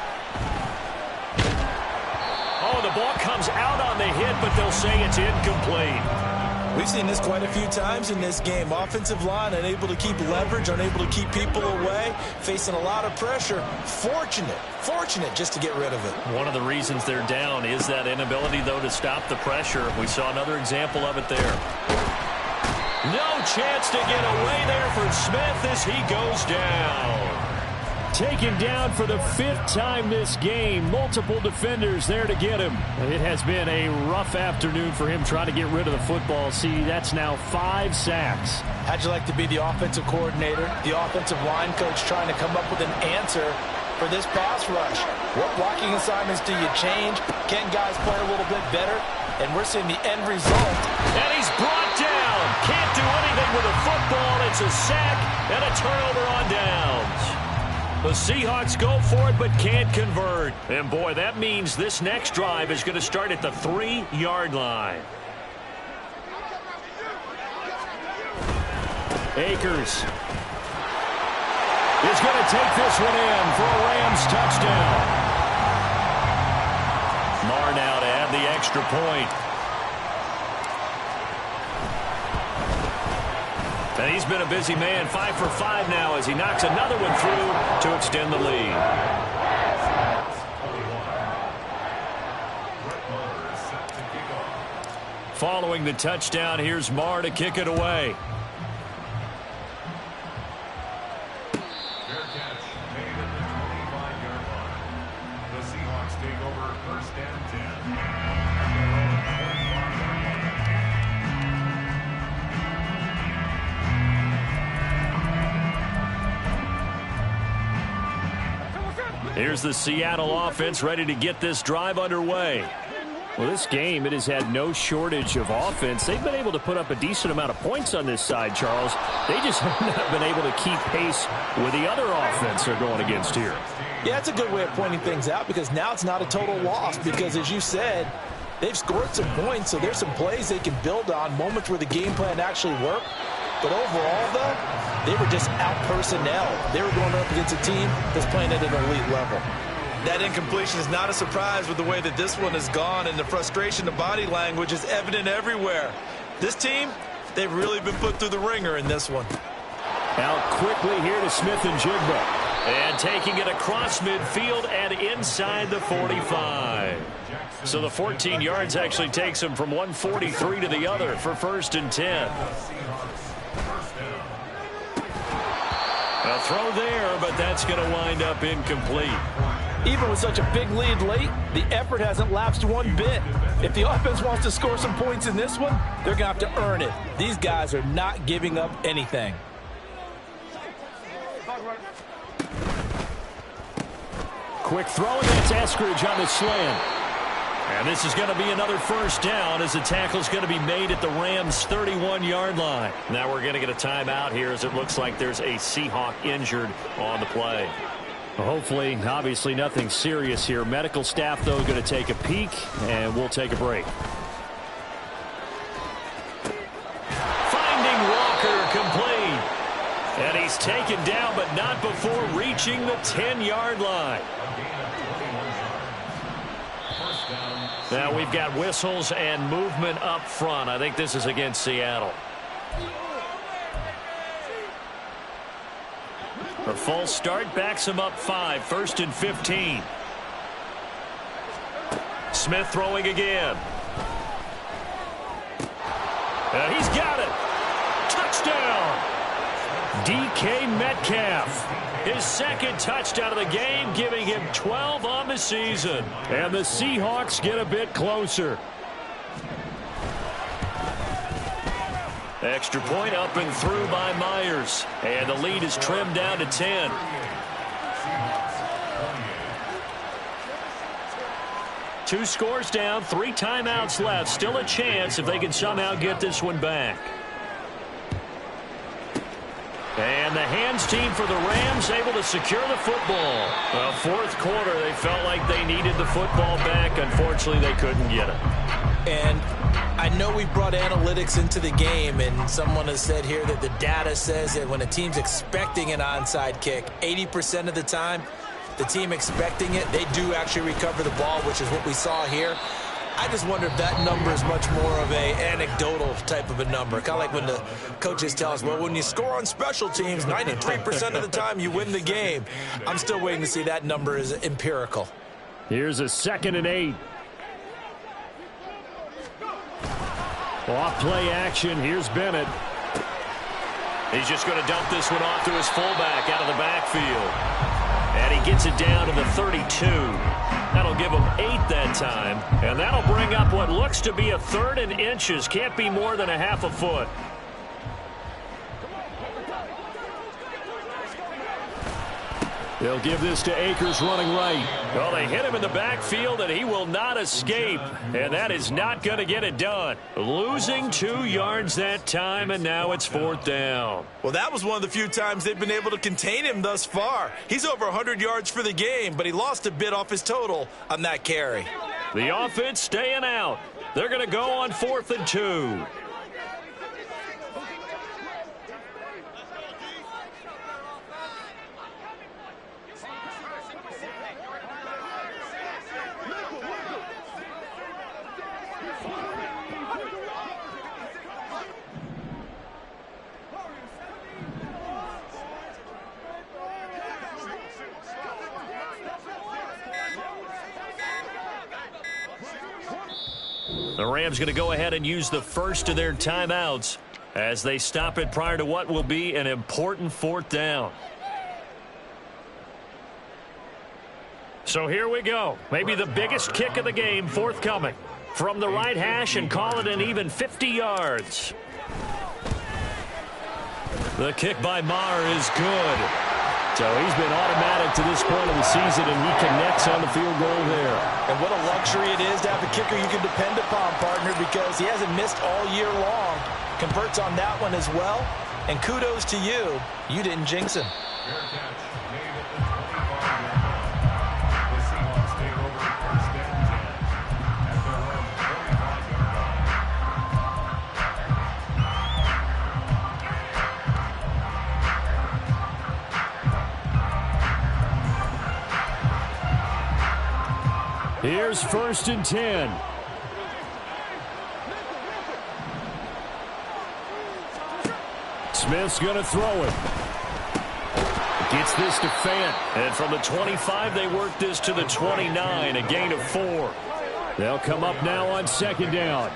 Oh, the ball comes out on the hit, but they'll say it's incomplete. We've seen this quite a few times in this game. Offensive line unable to keep leverage, unable to keep people away, facing a lot of pressure. Fortunate just to get rid of it. One of the reasons they're down is that inability, though, to stop the pressure. We saw another example of it there. No chance to get away there for Smith as he goes down. Taken down for the 5th time this game. Multiple defenders there to get him. It has been a rough afternoon for him trying to get rid of the football. See, that's now 5 sacks. How'd you like to be the offensive coordinator, the offensive line coach trying to come up with an answer for this pass rush? What blocking assignments do you change? Can guys play a little bit better? And we're seeing the end result. And he's brought down. Can't do anything with a football. It's a sack and a turnover on downs. The Seahawks go for it but can't convert. And, boy, that means this next drive is going to start at the 3-yard line. Akers is going to take this one in for a Rams touchdown. Marr now to add the extra point. And he's been a busy man, 5 for 5 now as he knocks another one through to extend the lead. Following the touchdown, here's Marr to kick it away. Fair catch made at the 25-yard line. The Seahawks take over 1st and 10. At their own 25-yard line. Here's the Seattle offense ready to get this drive underway. Well, this game, it has had no shortage of offense. They've been able to put up a decent amount of points on this side, Charles. They just have not been able to keep pace with the other offense they're going against here. Yeah, it's a good way of pointing things out because now it's not a total loss because, as you said, they've scored some points, so there's some plays they can build on, moments where the game plan actually worked. But overall, though, they were just out-personnel. They were going up against a team that's playing at an elite level. That incompletion is not a surprise with the way that this one has gone, and the frustration, the body language is evident everywhere. This team, they've really been put through the ringer in this one. Out quickly here to Smith and Jigba. And taking it across midfield and inside the 45. So the 14 yards actually takes him from 143 to the other for 1st and 10. A throw there, but that's going to wind up incomplete. Even with such a big lead late, the effort hasn't lapsed one bit. If the offense wants to score some points in this one, they're going to have to earn it. These guys are not giving up anything. Quick throw, and that's Eskridge on the slant. And this is going to be another first down as the tackle's going to be made at the Rams' 31-yard line. Now we're going to get a timeout here as it looks like there's a Seahawk injured on the play. Hopefully, obviously nothing serious here. Medical staff, though, going to take a peek, and we'll take a break. Finding Walker complete. And he's taken down, but not before reaching the 10-yard line. Now we've got whistles and movement up front. I think this is against Seattle. A false start backs him up 5. 1st and 15. Smith throwing again. And he's got it. Touchdown. DK Metcalf. His second touchdown of the game, giving him 12 on the season. And the Seahawks get a bit closer. Extra point up and through by Myers. And the lead is trimmed down to 10. Two scores down, 3 timeouts left. Still a chance if they can somehow get this one back. And the hands team for the Rams able to secure the football. Well, 4th quarter, they felt like they needed the football back. Unfortunately, they couldn't get it. And I know we brought analytics into the game, and someone has said here that the data says that when a team's expecting an onside kick, 80% of the time, the team expecting it, they do actually recover the ball, which is what we saw here. I just wonder if that number is much more of a anecdotal type of a number. Kind of like when the coaches tell us, well, when you score on special teams, 93% of the time you win the game. I'm still waiting to see that number is empirical. Here's a 2nd and 8. Off play action. Here's Bennett. He's just going to dump this one off to his fullback out of the backfield. And he gets it down to the 32. That'll give him 8 that time. And that'll bring up what looks to be a 3rd and inches. Can't be more than a half a foot. They'll give this to Akers running right. Well, they hit him in the backfield, and he will not escape. And that is not going to get it done. Losing 2 yards that time, and now it's 4th down. Well, that was one of the few times they've been able to contain him thus far. He's over 100 yards for the game, but he lost a bit off his total on that carry. The offense staying out. They're going to go on 4th and 2. The Rams going to go ahead and use the first of their timeouts as they stop it prior to what will be an important 4th down. So here we go. Maybe the biggest kick of the game forthcoming. From the right hash and call it an even 50 yards. The kick by Maher is good. So he's been automatic to this point of the season, and he connects on the field goal there. And what a luxury it is to have a kicker you can depend upon, partner, because he hasn't missed all year long. Converts on that one as well. And kudos to you. You didn't jinx him. Fair catch made at the 25-yard line. The Seahawks take over 1st and 10 at their own 35-yard line. Here's 1st and 10. Smith's going to throw it. Gets this to Fant. And from the 25, they work this to the 29, a gain of 4. They'll come up now on 2nd down.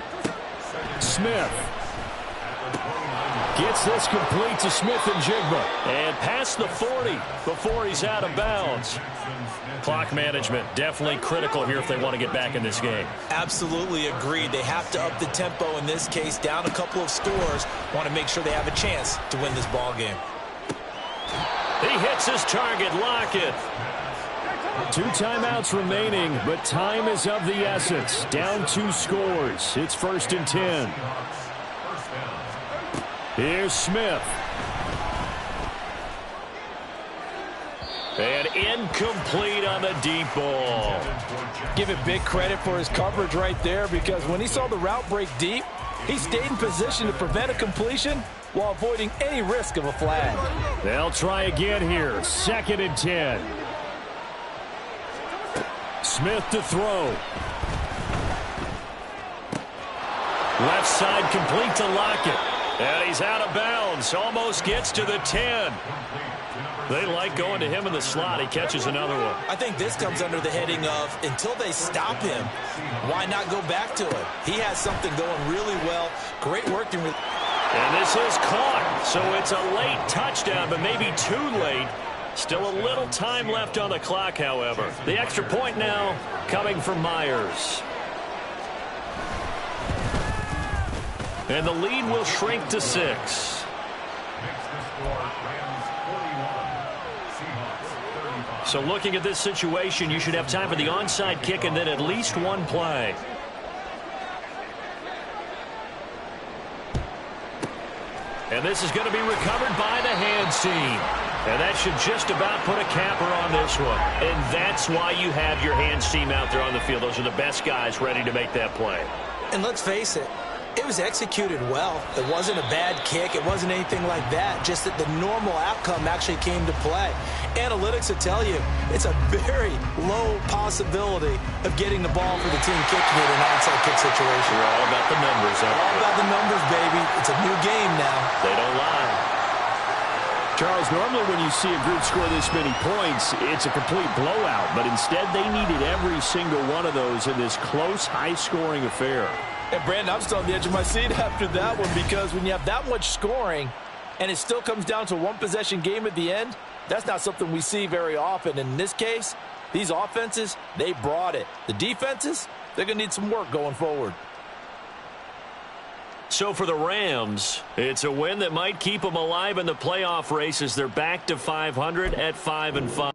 Smith gets this complete to Smith and Jigba. And past the 40 before he's out of bounds. Clock management definitely critical here if they want to get back in this game. Absolutely agreed. They have to up the tempo in this case, down a couple of scores. Want to make sure they have a chance to win this ball game. He hits his target. Lockett. 2 timeouts remaining, but time is of the essence. Down 2 scores. It's 1st and 10. Here's Smith. And incomplete on the deep ball. Give it big credit for his coverage right there, because when he saw the route break deep, he stayed in position to prevent a completion while avoiding any risk of a flag. They'll try again here. 2nd and 10. Smith to throw. Left side complete to Lockett. And he's out of bounds. Almost gets to the 10. They like going to him in the slot. He catches another one. I think this comes under the heading of, until they stop him, why not go back to it? He has something going really well. Great working with. And this is caught. So it's a late touchdown, but maybe too late. Still a little time left on the clock, however. The extra point now coming from Myers. And the lead will shrink to 6. So looking at this situation, you should have time for the onside kick and then at least one play. And this is going to be recovered by the hands team. And that should just about put a capper on this one. And that's why you have your hands team out there on the field. Those are the best guys ready to make that play. And let's face it, it was executed well. It wasn't a bad kick. It wasn't anything like that. Just that the normal outcome actually came to play. Analytics will tell you it's a very low possibility of getting the ball for the team kicking it in an onside kick situation. We're all about the numbers. All about the numbers, baby. It's a new game now. They don't lie. Charles, normally when you see a group score this many points, it's a complete blowout. But instead, they needed every single one of those in this close, high-scoring affair. And Brandon, I'm still on the edge of my seat after that one, because when you have that much scoring and it still comes down to a one-possession game at the end, that's not something we see very often. And in this case, these offenses, they brought it. The defenses, they're going to need some work going forward. So for the Rams, it's a win that might keep them alive in the playoff race as they're back to 500 at 5-5.